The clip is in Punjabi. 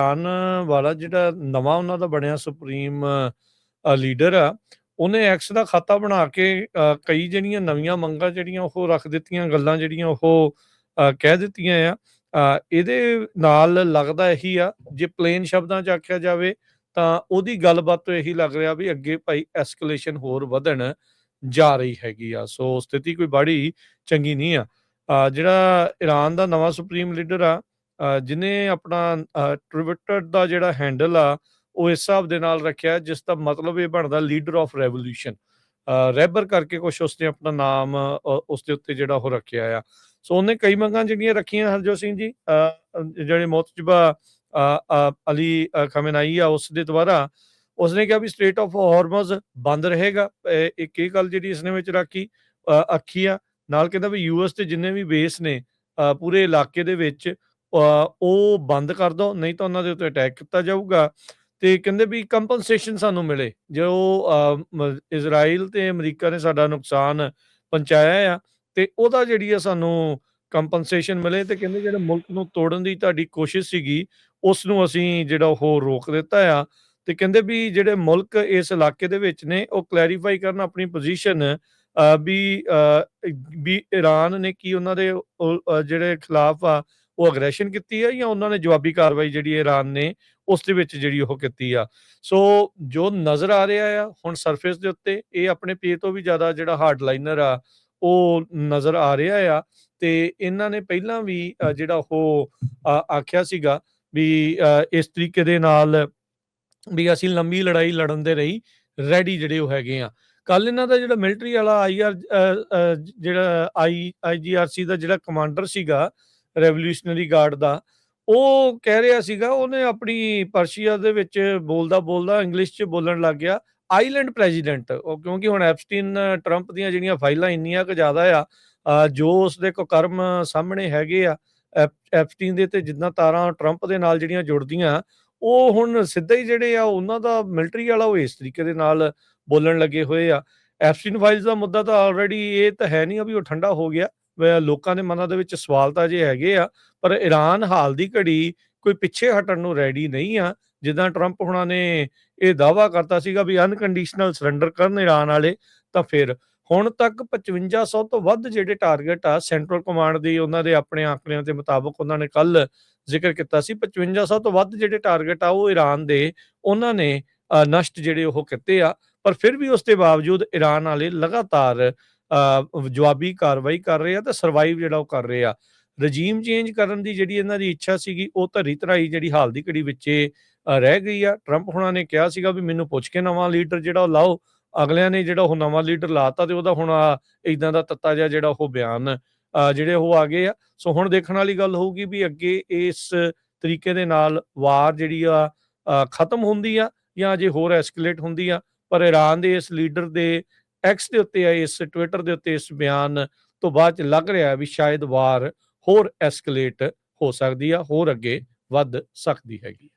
ਇਰਾਨ ਵਾਲਾ ਜਿਹੜਾ ਨਵਾਂ ਉਹਨਾਂ ਦਾ ਬਣਿਆ ਸੁਪਰੀਮ ਲੀਡਰ ਆ, ਉਹਨੇ ਐਕਸ ਦਾ ਖਾਤਾ ਬਣਾ ਕੇ ਕਈ ਜਿਹੜੀਆਂ ਨਵੀਆਂ ਮੰਗਾਂ ਜਿਹੜੀਆਂ ਉਹ ਰੱਖ ਦਿੱਤੀਆਂ, ਗੱਲਾਂ ਜਿਹੜੀਆਂ ਉਹ ਕਹਿ ਦਿੱਤੀਆਂ ਆ। ਇਹਦੇ ਨਾਲ ਲੱਗਦਾ ਇਹੀ ਆ, ਜੇ ਪਲੇਨ ਸ਼ਬਦਾਂ 'ਚ ਆਖਿਆ ਜਾਵੇ ਤਾਂ ਉਹਦੀ ਗੱਲਬਾਤ ਤੋਂ ਇਹੀ ਲੱਗ ਰਿਹਾ ਵੀ ਅੱਗੇ ਭਾਈ ਐਸਕੇਲੇਸ਼ਨ ਹੋਰ ਵਧਣ ਜਾ ਰਹੀ ਹੈਗੀ ਆ। ਸੋ ਸਥਿਤੀ ਕੋਈ ਬਾਹਲੀ ਚੰਗੀ ਨਹੀਂ ਆ। ਜਿਹੜਾ ਈਰਾਨ ਦਾ ਨਵਾਂ ਸੁਪਰੀਮ ਲੀਡਰ ਆ, ਜਿਹਨੇ ਆਪਣਾ ਟਵਿੱਟਰ ਦਾ ਜਿਹੜਾ ਹੈਂਡਲ ਆ ਉਹ ਇਸ ਹਿਸਾਬ ਦੇ ਨਾਲ ਰੱਖਿਆ ਜਿਸ ਦਾ ਮਤਲਬ ਇਹ ਬਣਦਾ ਲੀਡਰ ਆਫ ਰੈਵੋਲੂਸ਼ਨ। ਰੈਬਰ ਕਰਕੇ ਕੁਛ ਉਸਨੇ ਆਪਣਾ ਨਾਮ ਉਸਦੇ ਉੱਤੇ ਜਿਹੜਾ ਉਹ ਰੱਖਿਆ ਆ। ਸੋ ਉਹਨੇ ਕਈ ਮੰਗਾਂ ਜਿਹੜੀਆਂ ਰੱਖੀਆਂ ਹਰਜੋਤ ਸਿੰਘ ਜੀ, ਜਿਹੜੇ ਮੁਹਤਜਬਾ ਅਲੀ ਖਮੇਨਾਈ ਆ ਉਸ ਦੇ ਦੁਆਰਾ ਉਸਨੇ ਕਿਹਾ ਵੀ ਸਟ੍ਰੇਟ ਆਫ ਹਾਰਮਜ਼ ਬੰਦ ਰਹੇਗਾ। ਇੱਕ ਇਹ ਗੱਲ ਜਿਹੜੀ ਇਸਨੇ ਵਿੱਚ ਰੱਖੀ ਆਖੀ ਆ। ਨਾਲ ਕਹਿੰਦਾ ਵੀ ਯੂਐਸ ਦੇ ਜਿੰਨੇ ਵੀ ਬੇਸ ਨੇ ਪੂਰੇ ਇਲਾਕੇ ਦੇ ਵਿੱਚ ਉਹ ਬੰਦ ਕਰ ਦੋ, ਨਹੀਂ ਤਾਂ ਉਹਨਾਂ ਦੇ ਉੱਤੇ ਅਟੈਕ ਕੀਤਾ ਜਾਊਗਾ। ਤੇ ਕਹਿੰਦੇ ਵੀ ਕੰਪਨਸੇਸ਼ਨ ਸਾਨੂੰ ਮਿਲੇ, ਜੋ ਇਜ਼ਰਾਈਲ ਤੇ ਅਮਰੀਕਾ ਨੇ ਸਾਡਾ ਨੁਕਸਾਨ ਪਹੁੰਚਾਇਆ ਆ ਤੇ ਉਹਦਾ ਜਿਹੜੀ ਆ ਸਾਨੂੰ ਕੰਪਨਸੇਸ਼ਨ ਮਿਲੇ। ਤੇ ਕਹਿੰਦੇ ਜਿਹੜੇ ਮੁਲਕ ਨੂੰ ਤੋੜਨ ਦੀ ਤੁਹਾਡੀ ਕੋਸ਼ਿਸ਼ ਸੀਗੀ ਉਸ ਨੂੰ ਅਸੀਂ ਜਿਹੜਾ ਉਹ ਰੋਕ ਦਿੱਤਾ ਆ। ਤੇ ਕਹਿੰਦੇ ਵੀ ਜਿਹੜੇ ਮੁਲਕ ਇਸ ਇਲਾਕੇ ਦੇ ਵਿੱਚ ਨੇ ਉਹ ਕਲੈਰੀਫਾਈ ਕਰਨ ਆਪਣੀ ਪੋਜੀਸ਼ਨ ਵੀ ਈਰਾਨ ਨੇ ਕੀ ਉਹਨਾਂ ਦੇ ਜਿਹੜੇ ਖਿਲਾਫ ਆ ਉਹ ਅਗਰੈਸ਼ਨ ਕੀਤੀ ਹੈ ਜਾਂ ਉਹਨਾਂ ਨੇ ਜਵਾਬੀ ਕਾਰਵਾਈ ਜਿਹੜੀ ਈਰਾਨ ਨੇ ਉਸ ਦੇ ਵਿੱਚ ਜਿਹੜੀ ਉਹ ਕੀਤੀ ਆ। ਸੋ ਜੋ ਨਜ਼ਰ ਆ ਰਿਹਾ ਆ ਹੁਣ ਸਰਫੇਸ ਦੇ ਉੱਤੇ, ਇਹ ਆਪਣੇ ਪੇ ਤੋਂ ਵੀ ਜ਼ਿਆਦਾ ਜਿਹੜਾ ਹਾਰਡ ਲਾਈਨਰ ਆ ਉਹ ਨਜ਼ਰ ਆ ਰਿਹਾ ਆ। ਤੇ ਇਹਨਾਂ ਨੇ ਪਹਿਲਾਂ ਵੀ ਜਿਹੜਾ ਉਹ ਆਖਿਆ ਸੀਗਾ ਵੀ ਇਸ ਤਰੀਕੇ ਦੇ ਨਾਲ ਵੀ ਅਸੀਂ ਲੰਬੀ ਲੜਾਈ ਲੜਨ ਦੇ ਲਈ ਰੈਡੀ ਜਿਹੜੇ ਉਹ ਹੈਗੇ ਆ। ਕੱਲ ਇਹਨਾਂ ਦਾ ਜਿਹੜਾ ਮਿਲਟਰੀ ਵਾਲਾ ਜਿਹੜਾ ਆਈਜੀਆਰਸੀ ਦਾ ਜਿਹੜਾ ਕਮਾਂਡਰ ਸੀਗਾ ਰੈਵੋਲੂਸ਼ਨਰੀ ਗਾਰਡ ਦਾ, ਉਹ ਕਹਿ ਰਿਹਾ ਸੀਗਾ, ਉਹਨੇ ਆਪਣੀ ਪਰਸ਼ੀਆ ਦੇ ਵਿੱਚ ਬੋਲਦਾ ਇੰਗਲਿਸ਼ 'ਚ ਬੋਲਣ ਲੱਗ ਗਿਆ ਆਈਲੈਂਡ ਪ੍ਰੈਜ਼ੀਡੈਂਟ। ਉਹ ਕਿਉਂਕਿ ਹੁਣ ਐਪਸਟੀਨ ਟਰੰਪ ਦੀਆਂ ਜਿਹੜੀਆਂ ਫਾਈਲਾਂ ਇੰਨੀਆਂ ਕੁ ਜ਼ਿਆਦਾ ਆ, ਜੋ ਉਸਦੇ ਕੁਕਰਮ ਸਾਹਮਣੇ ਹੈਗੇ ਆ ਐਪਸਟੀਨ ਦੇ, ਤੇ ਜਿੱਦਾਂ ਤਾਰਾਂ ਟਰੰਪ ਦੇ ਨਾਲ ਜਿਹੜੀਆਂ ਜੁੜਦੀਆਂ ਉਹ ਹੁਣ ਸਿੱਧਾ ਹੀ ਜਿਹੜੇ ਆ ਉਹਨਾਂ ਦਾ ਮਿਲਟਰੀ ਵਾਲਾ ਉਹ ਇਸ ਤਰੀਕੇ ਦੇ ਨਾਲ ਬੋਲਣ ਲੱਗੇ ਹੋਏ ਆ। ਐਪਸਟੀਨ ਫਾਈਲਸ ਦਾ ਮੁੱਦਾ ਤਾਂ ਆਲਰੇਡੀ ਇਹ ਤਾਂ ਹੈ ਨਹੀਂ ਆ ਵੀ ਉਹ ਠੰਡਾ ਹੋ ਗਿਆ। ਲੋਕਾਂ ਦੇ ਮਨਾਂ ਦੇ ਵਿੱਚ ਸਵਾਲ ਤਾਂ ਅਜੇ ਹੈਗੇ ਆ, ਪਰ ਈਰਾਨ ਹਾਲ ਦੀ ਘੜੀ ਕੋਈ ਪਿੱਛੇ ਹਟਣ ਨੂੰ ਰੈਡੀ ਨਹੀਂ ਆ। ਜਿੱਦਾਂ ਟਰੰਪ ਹੁਣਾਂ ਨੇ ਇਹ ਦਾਅਵਾ ਕਰਤਾ ਸੀਗਾ ਵੀ ਅਨਕੰਡੀਸ਼ਨਲ ਸਰੈਂਡਰ ਕਰਨ ਈਰਾਨ ਵਾਲੇ, ਤਾਂ ਫਿਰ ਹੁਣ ਤੱਕ 5500 ਤੋਂ ਵੱਧ ਜਿਹੜੇ ਟਾਰਗੇਟ ਆ ਸੈਂਟਰਲ ਕਮਾਂਡ ਦੀ ਉਹਨਾਂ ਦੇ ਆਪਣੇ ਆંકੜਿਆਂ ਦੇ ਮੁਤਾਬਕ ਉਹਨਾਂ ਨੇ ਕੱਲ ਜ਼ਿਕਰ ਕੀਤਾ ਸੀ 5500 ਤੋਂ ਵੱਧ ਜਿਹੜੇ ਟਾਰਗੇਟ ਆ ਉਹ ਈਰਾਨ ਦੇ ਉਹਨਾਂ ਨੇ ਨਸ਼ਟ ਜਿਹੜੇ ਉਹ ਕੀਤੇ ਆ। ਪਰ ਫਿਰ ਵੀ ਉਸ ਦੇ ਬਾਵਜੂਦ ਈਰਾਨ ਵਾਲੇ ਲਗਾਤਾਰ ਜਵਾਬੀ ਕਾਰਵਾਈ ਕਰ ਰਹੇ ਆ ਤੇ ਸਰਵਾਈਵ ਜਿਹੜਾ ਉਹ ਕਰ ਰਹੇ ਆ। ਰਜੀਮ ਚੇਂਜ ਕਰਨ ਦੀ ਜਿਹੜੀ ਇਹਨਾਂ ਦੀ ਇੱਛਾ ਸੀਗੀ ਉਹ ਧਰੀ ਧਰਾਈ ਜਿਹੜੀ ਹਾਲ ਦੀ ਘੜੀ ਵਿੱਚ ਰਹਿ ਗਈ ਆ। ਟਰੰਪ ਹੁਣਾਂ ਨੇ ਕਿਹਾ ਸੀਗਾ ਵੀ ਮੈਨੂੰ ਪੁੱਛ ਕੇ ਨਵਾਂ ਲੀਡਰ ਜਿਹੜਾ ਉਹ ਲਾਓ, ਅਗਲਿਆਂ ਨੇ ਜਿਹੜਾ ਉਹ ਨਵਾਂ ਲੀਡਰ ਲਾਤਾ ਤੇ ਉਹਦਾ ਹੁਣ ਇਦਾਂ ਦਾ ਤੱਤਾ ਜਿਹਾ ਜਿਹੜਾ ਉਹ ਬਿਆਨ ਜਿਹੜੇ ਉਹ ਆ ਗਏ ਆ। ਸੋ ਹੁਣ ਦੇਖਣ ਵਾਲੀ ਗੱਲ ਹੋਊਗੀ ਵੀ ਅੱਗੇ ਇਸ ਤਰੀਕੇ ਦੇ ਨਾਲ ਵਾਰ ਜਿਹੜੀ ਆ ਖਤਮ ਹੁੰਦੀ ਆ ਜਾਂ ਅਜੇ ਹੋਰ ਐਸਕੇਲੇਟ ਹੁੰਦੀ ਆ। ਪਰ ਈਰਾਨ ਦੇ ਇਸ ਲੀਡਰ ਦੇ ਐਕਸ ਦੇ ਉੱਤੇ ਇਸ ਟਵਿੱਟਰ ਦੇ ਉੱਤੇ ਇਸ ਬਿਆਨ ਤੋਂ ਬਾਅਦ ਚ ਲੱਗ ਰਿਹਾ ਵੀ ਸ਼ਾਇਦ ਵਾਰ ਹੋਰ ਐਸਕੇਲੇਟ ਹੋ ਸਕਦੀ ਆ, ਹੋਰ ਅੱਗੇ ਵੱਧ ਸਕਦੀ ਹੈਗੀ।